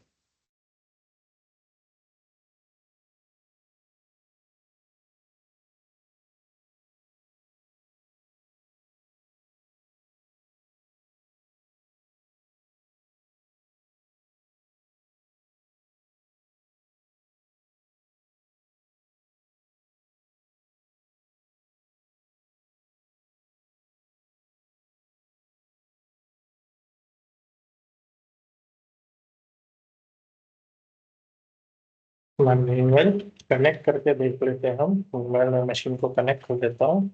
मैनुअल कनेक्ट करके देख लेते हैं हम। मैं मशीन को कनेक्ट कर देता हूँ।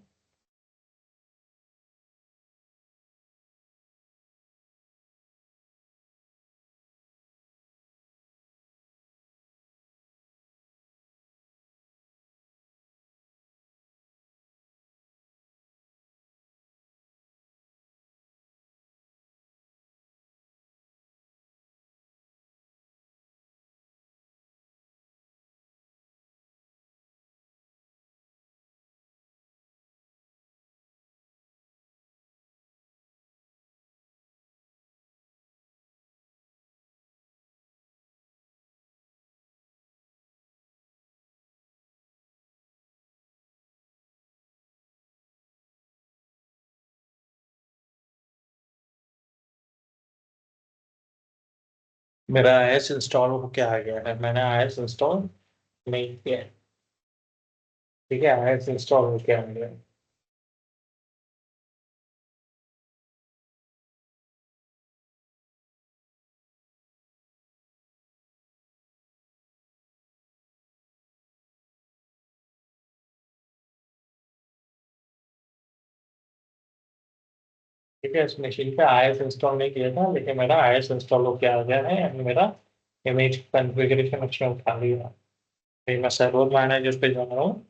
मेरा आईएस इंस्टॉल होके आ गया है। मैंने आईएस इंस्टॉल नहीं किया है। ठीक है, आईएस इंस्टॉल होके आ गया है। ठीक है, इस मशीन पे आईएस इंस्टॉल नहीं किया था, लेकिन मेरा आईएस इंस्टॉल होके आ गया है। यानी मेरा इमेज कॉन्फ़िगरेशन उसने उठा लिया। फिर मैं सर्वर मैनेजर पे जा रहा हूँ।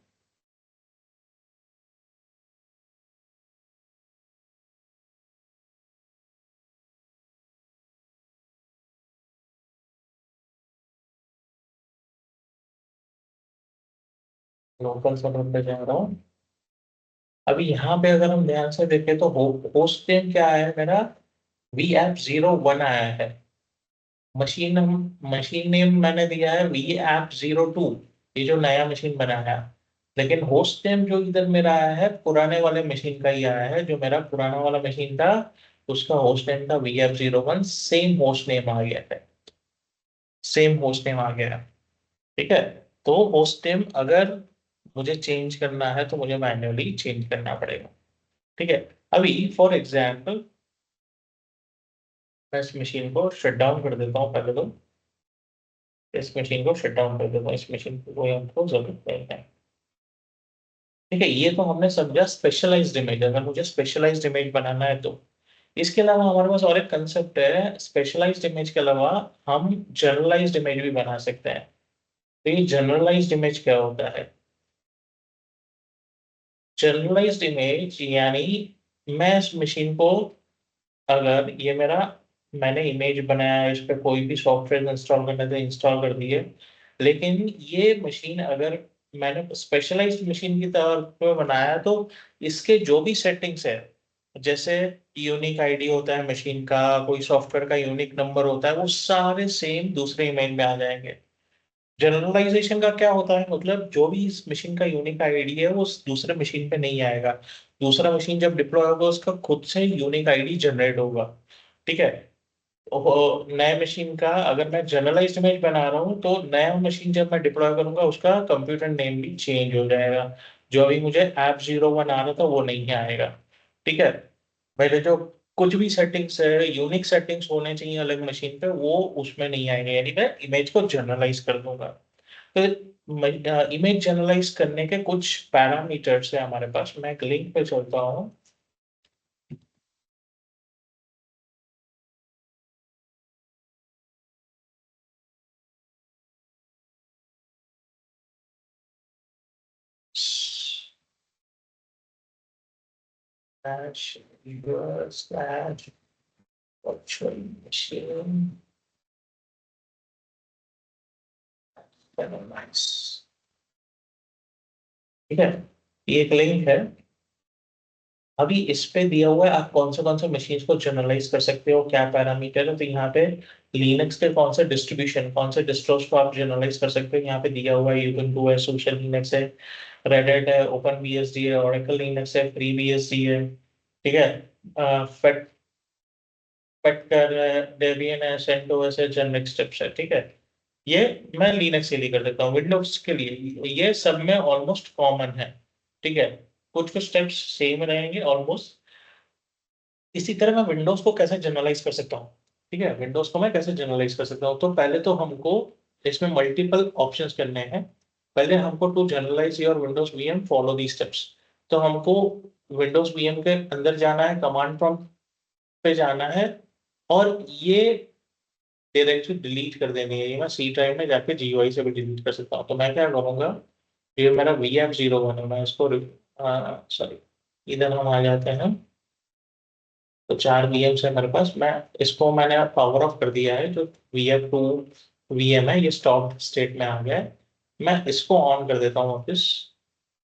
लोकल सर्वर पे जा रहा हूँ। अभी यहाँ पे अगर हम ध्यान से देखें तो होस्ट नेम क्या है मेरा? VF01 आया है। मशीन नेम मैंने दिया है VF02, ये जो नया मशीन बनाया है। लेकिन होस्ट नेम जो इधर मेरा आया है पुराने वाले मशीन का ही आया है। जो मेरा पुराना वाला मशीन था उसका होस्ट नेम था VF01। सेम होस्ट नेम आ गया है। सेम होस्ट नेम आ गया है। ठीक है। तो होस्ट नेम अगर मुझे चेंज करना है तो मुझे मैन्युअली चेंज करना पड़ेगा। ठीक है। अभी फॉर एग्जाम्पल मैं इस मशीन को शट डाउन कर देता हूँ पहले तो। इस मशीन को शट डाउन कर देता हूँ। इस मशीन को कोई हमको जरूरत नहीं है। ठीक है, ये तो हमने समझा स्पेशलाइज्ड इमेज। अगर मुझे स्पेशलाइज्ड इमेज बनाना है तो इसके अलावा हमारे पास और एक कंसेप्ट है। स्पेशलाइज्ड इमेज के अलावा हम जनरलाइज्ड इमेज भी बना सकते हैं। तो ये जनरलाइज्ड इमेज क्या होता है? जनरलाइज्ड इमेज यानी मैं इस मशीन को, अगर ये मेरा, मैंने इमेज बनाया है, इस पे कोई भी सॉफ्टवेयर इंस्टॉल करने थे इंस्टॉल कर दिए। लेकिन ये मशीन अगर मैंने स्पेशलाइज्ड मशीन की तौर पर बनाया तो इसके जो भी सेटिंग्स है, जैसे यूनिक आईडी होता है मशीन का, कोई सॉफ्टवेयर का यूनिक नंबर होता है, वो सारे सेम दूसरे इमेज में आ जाएंगे। जनरलाइजेशन का क्या होता है? मतलब जो भी इस मशीन का यूनिक आईडी है वो उस दूसरे मशीन पे नहीं आएगा। दूसरा मशीन जब डिप्लॉय होगा उसका खुद से यूनिक आईडी जनरेट होगा। ठीक है। नए मशीन का अगर मैं जनरलाइज्ड इमेज बना रहा हूँ तो नया मशीन जब मैं डिप्लॉय करूंगा उसका कंप्यूटर नेम भी चेंज हो जाएगा। जो अभी मुझे ऐप 01 आ रहा था वो नहीं आएगा। ठीक है। मेरे जो कुछ भी सेटिंग्स है, यूनिक सेटिंग्स होने चाहिए अलग मशीन पे, वो उसमें नहीं आएंगे, यानी मैं इमेज को जनरलाइज कर दूंगा। तो इमेज जनरलाइज करने के कुछ पैरामीटर्स है हमारे पास। मैं एक लिंक पे चलता हूँ। Slash user slash virtual machine nice। ठीक है। ये एक लिंक है। अभी इस पे दिया हुआ है आप कौन से मशीन को जनरलाइज कर सकते हो, क्या पैरामीटर है। तो यहाँ पे लिनक्स के कौन से डिस्ट्रीब्यूशन, कौन से डिस्ट्रोस को आप जनरलाइज कर सकते हो यहाँ पे दिया हुआ है। यूबंटू है, सोशल लिनक्स है, रेड है, ओपन बीएसडी है, ओरेकल लिनक्स है, फ्री बीएसडी है। ठीक है। फेट फेक्टर है, डेबियन है, सेंटोस है, जेनरिक स्टेप्स है। ठीक है। ये मैं लिनक्स के लिए कर देता हूँ। विंडोज के लिए ये सब में ऑलमोस्ट कॉमन है। ठीक है। कुछ कुछ स्टेप्स सेम रहेंगे ऑलमोस्ट। इसी तरह मैं विंडोज को कैसे जनरलाइज कर सकता हूँ। ठीक है। विंडोज को मैं कैसे जनरलाइज कर सकता हूँ, तो पहले तो हमको इसमें मल्टीपल ऑप्शंस करने हैं। पहले हमको to generalize your Windows VM follow the steps. तो हमको विंडोज वीएम के अंदर जाना है, कमांड प्रॉम्प्ट पे जाना है, और ये डायरेक्टरी डिलीट कर देनी है। ये मैं सी ड्राइव में जाके जीयूआई से भी डिलीट कर सकता हूँ। तो मैं क्या करूंगा, ये मेरा VM01 है, मैं इसको सॉरी, इधर हम आ जाते हैं। तो 4 VMs है मेरे पास। मैं इसको मैंने पावर ऑफ कर दिया है। जो VM2 VM है ये स्टॉप स्टेट में आ गया है। मैं इसको ऑन कर देता हूँ वापस,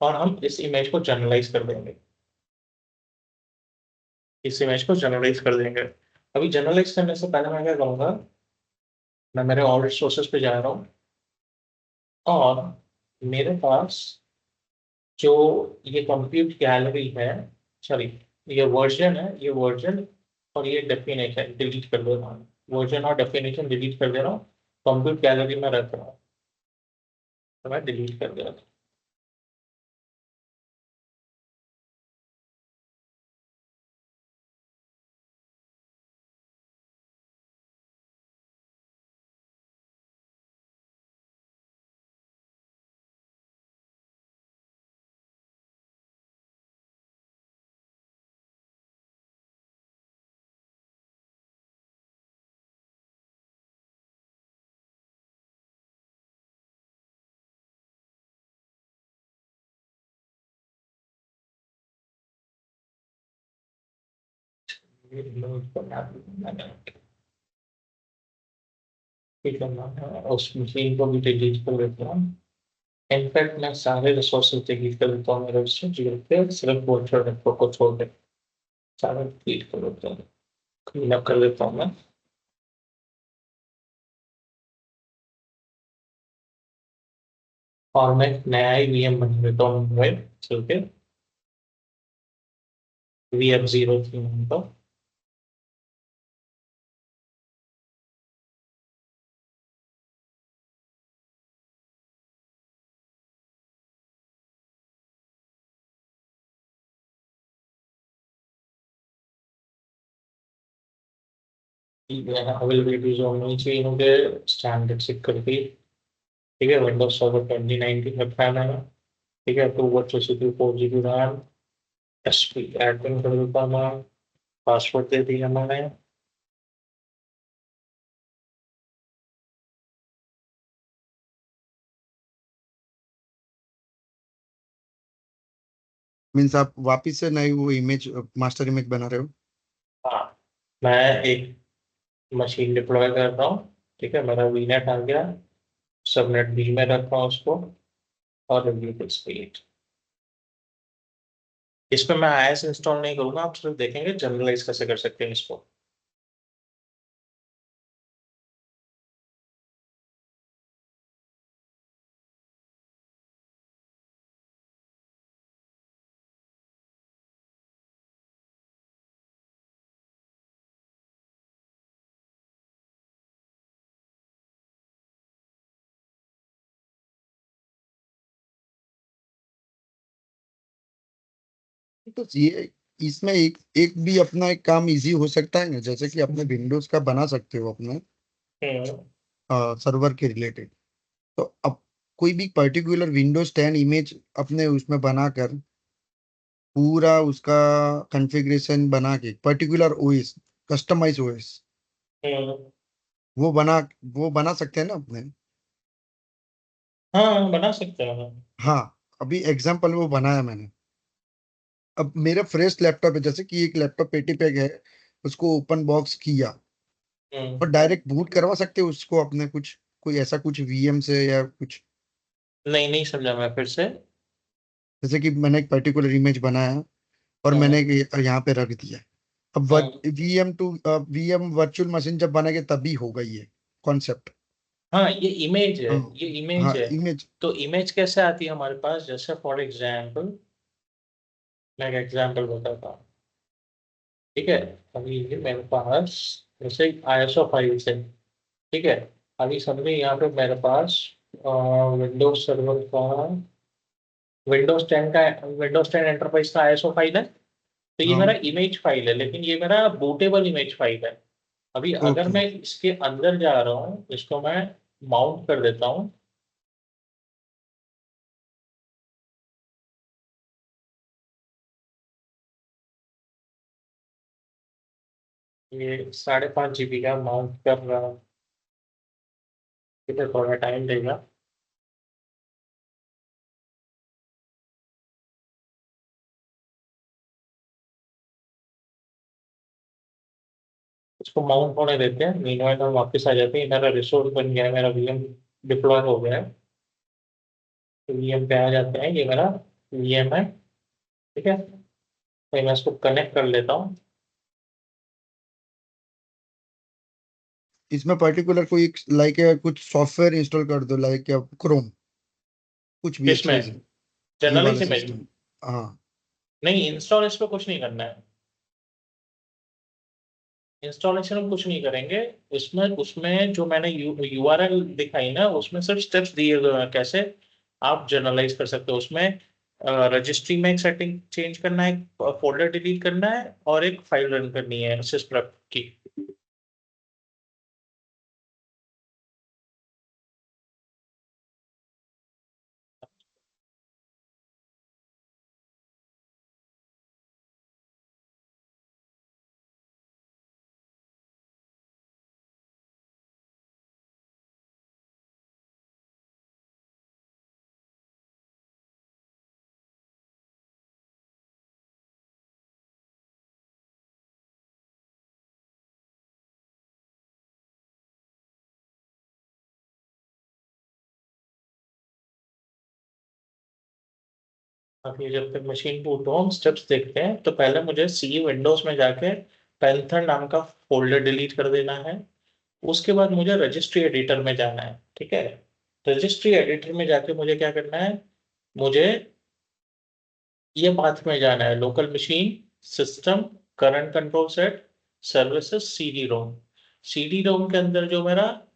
और हम इस इमेज को जनरलाइज कर देंगे। इस इमेज को जनरलाइज कर देंगे। अभी जनरलाइज करने से पहले मैं क्या करूंगा, मैं मेरे ऑल रिसोर्सेज पे जा रहा हूँ, और मेरे पास जो ये कंप्यूट गैलरी है, सॉरी, ये वर्जन है, ये वर्जन और ये डेफिनेशन डिलीट कर दे रहा हूँ। वर्जन और डेफिनेशन डिलीट कर दे रहा हूँ। कंप्यूट गैलरी में रख रहा हूँ, तो मैं डिलीट कर दे रहा हूँ। ये reload करना मैंने ठीक करना है, उस मशीन को भी डिलीट कर देता हूँ। इनफैक्ट मैं सारे रिसोर्सेज डिलीट कर देता हूँ मेरे उससे जीरो पे, सिर्फ वर्चुअल नेटवर्क को छोड़ के सारा डिलीट कर देता हूँ, क्लीन अप कर देता हूँ मैं। और मैं एक नया ही VM बना देता हूँ मोबाइल चल के, VM03 नाम का। अवेलेबिलिटी जो होनी चाहिए मुझे स्टैंडर्ड से करके। ठीक है। विंडोज सर्वर 2019 रखा है मैंने। ठीक है। 2 64 GB रैम, एसपी एडमिन कर देता हूँ मैं, पासवर्ड दे दिया मैंने। मीन्स आप वापिस से नई वो इमेज मास्टर इमेज बना रहे हो? हाँ, मैं एक मशीन डिप्लॉय कर रहा हूँ। ठीक है। मेरा वीनेट आ गया, सबनेट बी में रख रहा हूँ उसको, और रिव्यू स्पीड। इस पे मैं आईएस इंस्टॉल नहीं करूंगा, आप सिर्फ देखेंगे जनरलाइज कैसे कर सकते हैं इसको। तो ये इसमें एक एक भी अपना एक काम इजी हो सकता है ना, जैसे कि अपने विंडोज का बना सकते हो अपने हम्म। सर्वर के रिलेटेड। तो अब कोई भी पर्टिकुलर विंडोज 10 इमेज अपने उसमें बनाकर पूरा उसका कॉन्फ़िगरेशन बना के पर्टिकुलर ओएस, कस्टमाइज ओएस, हम्म। वो बना वो बना सकते हैं ना अपने। हाँ, बना सकते हैं हम। हाँ, अभी एग्जांपल वो बनाया मैंने। अब मेरा फ्रेश लैपटॉप है, जैसे कि एक लैपटॉप पेटी पैक है, उसको ओपन बॉक्स किया और हम्म। डायरेक्ट बूट करवा सकते हो उसको अपने कुछ, कोई ऐसा कुछ वीएम से या कुछ। नहीं, नहीं समझा मैं, फिर से। जैसे कि मैंने एक पर्टिकुलर इमेज बनाया और मैंने हम्म। यहाँ पे रख दिया। अब हम्म। वीएम वर्चुअल मशीन जब बनेगा तभी होगा ये कॉन्सेप्ट। हाँ, ये इमेज है, हाँ, ये इमेज हाँ है। इमेज। तो इमेज कैसे आती है हमारे पास? जैसे फॉर एग्जाम्पल, मैं एक एग्जाम्पल बताता हूँ। ठीक है। अभी ये मेरे पास जैसे ISO फाइल्स है। ठीक है। अभी समझे, यहाँ पे मेरे पास विंडोज सर्वर का, विंडोज 10 एंटरप्राइज का ISO फाइल है। तो ये मेरा हाँ, इमेज फाइल है, लेकिन ये मेरा बूटेबल इमेज फाइल है। अभी अगर ओके। मैं इसके अंदर जा रहा हूँ, इसको मैं माउंट कर देता हूँ। ये 5.5 GB का माउंट कर रहा हूँ। इसे थोड़ा टाइम देगा। इसको माउंट होने देते हैं, मीनवाइल हम वापस आ जाते हैं। मेरा रिसोर्स बन गया है, मेरा VM डिप्लॉय हो गया है। तो VM पे आ जाते हैं, ये मेरा VM है। ठीक है। तो मैं इसको कनेक्ट कर लेता हूँ। इसमें पर्टिकुलर कोई लाइक कुछ सॉफ्टवेयर इंस्टॉल कर दो, लाइक क्रोम, कुछ भी अच्छा किसमें? इजी, ये वाला जनरलाइज इमेज में? सिस्टम। हाँ, नहीं, इंस्टॉल इस पे कुछ नहीं करना है। इंस्टॉलेशन हम कुछ नहीं करेंगे। इसमें उसमें जो मैंने URL दिखाई ना, उसमें सिर्फ स्टेप्स दिए हुए हैं कैसे आप जनरलाइज कर सकते हो। उसमें रजिस्ट्री में एक सेटिंग चेंज करना है, फोल्डर डिलीट करना है, और एक फाइल रन करनी है सिस्प्रप की। अब ये जब तक मशीन बूट हो, हम स्टेप्स देखते हैं। तो पहले मुझे सी विंडोज में जाके पैंथर नाम का फोल्डर डिलीट कर देना है। उसके बाद मुझे रजिस्ट्री एडिटर में जाना है। ठीक है। रजिस्ट्री एडिटर में जाके मुझे क्या करना है? मुझे ये पाथ में जाना है, local machine, system, current control set, services, CD-ROM। CD-ROM के अंदर जो मेरा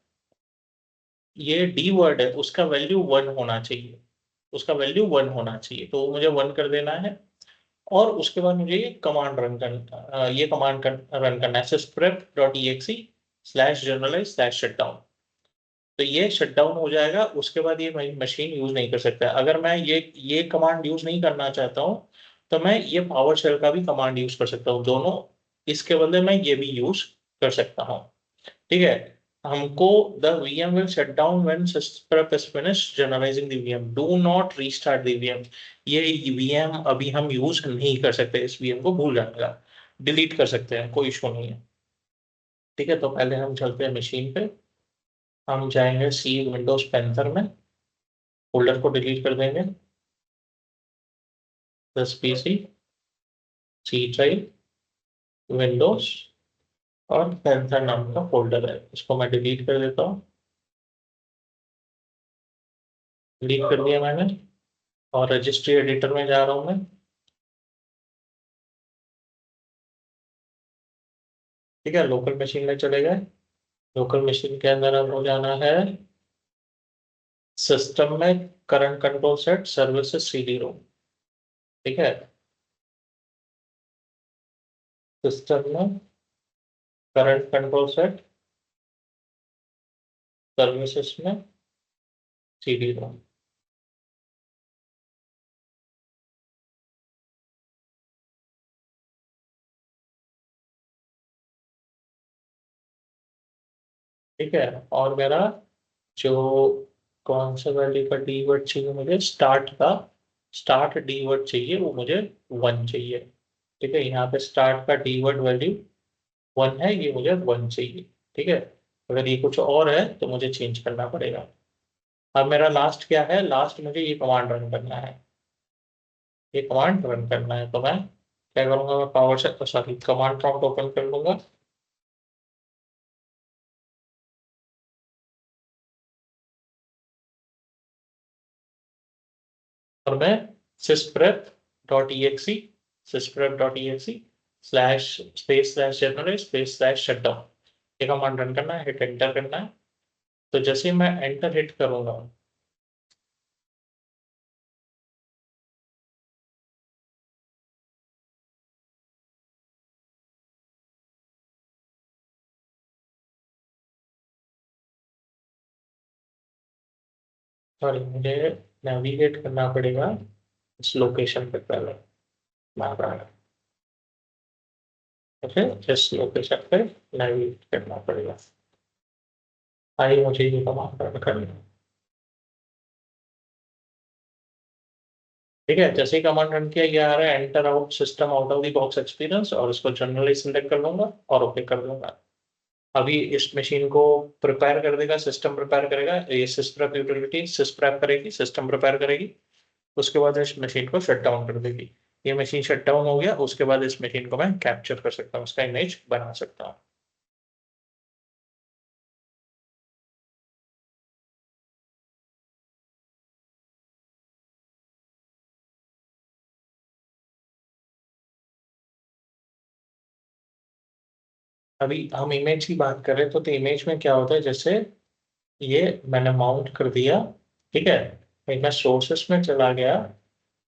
ये डी वर्ड है, उसका वैल्यू 1 होना चाहिए। उसका वैल्यू 1 होना चाहिए, तो वो मुझे 1 कर देना है। और उसके बाद मुझे ये कमांड रन करना, ये कमांड रन करना है, sysprep.exe/generalize/shutdown। तो ये शटडाउन हो जाएगा। उसके बाद ये मशीन यूज नहीं कर सकता। अगर मैं ये कमांड यूज नहीं करना चाहता हूँ, तो मैं ये पावर शेल का भी कमांड यूज कर सकता हूँ। दोनों इसके बदले मैं ये भी यूज कर सकता हूँ। ठीक है। हमको the VM will shut down when prep is finished generalizing the VM. Do not restart the VM। ये VM अभी हम यूज नहीं कर सकते, इस VM को भूल जाने का, डिलीट कर सकते हैं, कोई इशू नहीं है। ठीक है। तो पहले हम चलते हैं मशीन पे। हम जाएंगे सी विंडोज पैंथर में, फोल्डर को डिलीट कर देंगे। 10 PC, सी ड्राइव, विंडोज, और पैंथर नाम का फोल्डर है, इसको मैं डिलीट कर देता हूँ। डिलीट कर दिया मैंने। और रजिस्ट्री एडिटर में जा रहा हूँ मैं। ठीक है। लोकल मशीन में चले गए। लोकल मशीन के अंदर अब हो जाना है सिस्टम में, current control set, services, CD-ROM। ठीक है। सिस्टम में करंट कंट्रोल सेट, सर्विसेज में CD रोम। ठीक है, और मेरा जो कौन सा वैल्यू का डी वर्ड चाहिए मुझे, स्टार्ट डी वर्ड चाहिए, वो मुझे 1 चाहिए। ठीक है, यहाँ पे स्टार्ट का डी वर्ड वैल्यू 1 है, ये मुझे 1 चाहिए। ठीक है, अगर ये कुछ और है तो मुझे चेंज करना पड़ेगा। अब मेरा लास्ट क्या है, लास्ट मुझे ये कमांड रन करना है, ये कमांड रन करना है। तो मैं क्या करूंगा, मैं पावर से सॉरी कमांड प्रॉम्प्ट ओपन कर लूंगा। और मैं sysprep.exe sysprep.exe slash space slash general space slash shutdown, ये कमांड रन करना है, हिट एंटर करना है। तो जैसे मैं एंटर हिट करूंगा, सॉरी मुझे नेविगेट करना पड़ेगा इस लोकेशन पे पहले, मैं फिर इस लोकेशन पे नेविगेट करना पड़ेगा। आई मुझे ये कमांड रन करनी है। ठीक है, जैसे ही कमांड रन किया, ये आ रहा है enter out system out of the box experience, और इसको जनरली सिलेक्ट कर लूंगा और ओके कर दूंगा। अभी इस मशीन को प्रिपेयर कर देगा, सिस्टम प्रिपेयर करेगा, ये सिस्प्रेप यूटिलिटी सिस्प्रेप करेगी, सिस्टम प्रिपेयर करेगी, उसके बाद इस मशीन को शट डाउन कर देगी। ये मशीन शट डाउन हो गया, उसके बाद इस मशीन को मैं कैप्चर कर सकता हूँ, उसका इमेज बना सकता हूँ। अभी हम इमेज की बात करें तो इमेज में क्या होता है, जैसे ये मैंने माउंट कर दिया। ठीक है, फिर मैं सोर्सेस में चला गया,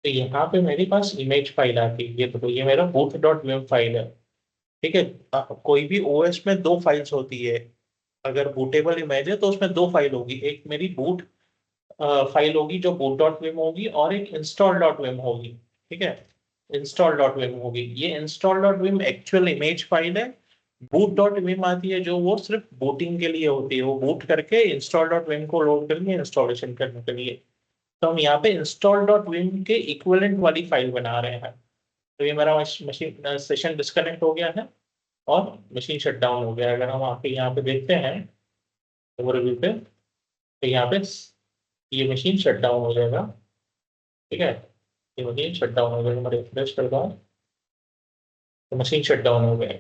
तो यहाँ पे मेरे पास इमेज फाइल आती है, ये तो ये मेरा बूट डॉट विम फाइल है। ठीक है, कोई भी ओएस में दो फाइल्स होती है। अगर बूटेबल इमेज है तो उसमें दो फाइल होगी, एक मेरी बूट फाइल होगी जो बूट डॉट विम होगी, और एक इंस्टॉल डॉट विम होगी। ठीक है, इंस्टॉल डॉट विम होगी, ये install dot Vim actual image file है। बूट डॉट विम आती है जो वो सिर्फ बूटिंग के लिए होती है, वो बूट करके इंस्टॉल डॉट विम को लोड करके इंस्टॉलेशन करने के लिए। तो हम यहाँ पे इंस्टॉल डॉट विम के इक्विवेलेंट वाली फाइल बना रहे हैं। तो ये मेरा मशीन सेशन डिस्कनेक्ट हो गया है और मशीन शट डाउन हो गया। अगर हम आपके यहाँ पे देखते हैं ओवरव्यू पे, तो यहाँ पे ये मशीन शट डाउन हो जाएगा। ठीक है, ये मशीन शट डाउन हो जाएगा, मैं रिफ्रेश करता हूँ तो मशीन शट डाउन हो गया,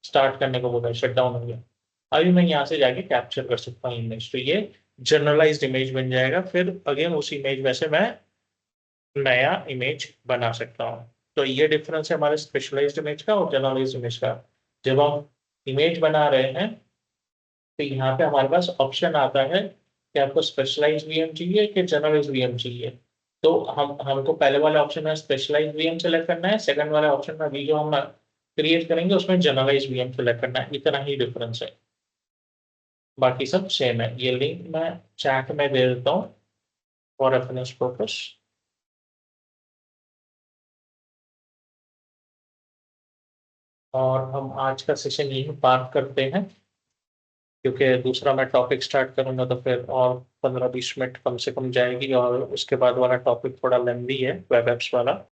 स्टार्ट करने को बोला, शट डाउन हो गया। अभी मैं यहाँ से जाके कैप्चर कर सकता हूँ इमेज, तो ये जनरलाइज्ड इमेज बन जाएगा। फिर अगेन उस इमेज में से मैं नया इमेज बना सकता हूँ। तो ये डिफरेंस है हमारे स्पेशलाइज्ड इमेज का और जनरलाइज्ड इमेज का। जब हम इमेज बना रहे हैं तो यहाँ पे हमारे पास ऑप्शन आता है कि आपको स्पेशलाइज्ड वीएम चाहिए कि जनरलाइज्ड वीएम चाहिए। तो हमको पहले वाले ऑप्शन में स्पेशलाइज्ड वीएम सेलेक्ट करना है, सेकंड वाले ऑप्शन में अभी जो हम क्रिएट करेंगे उसमें जनरलाइज्ड वीएम सेलेक्ट करना है। इतना ही डिफरेंस है, बाकी सब सेम है। ये लिंक मैं चैट में दे देता हूँ फॉर रेफरेंस पर्पस। और हम आज का सेशन यही पार्क करते हैं, क्योंकि दूसरा मैं टॉपिक स्टार्ट करूंगा तो फिर और 15-20 मिनट कम से कम जाएगी, और उसके बाद वाला टॉपिक थोड़ा लेंदी है, वेब एप्स वाला।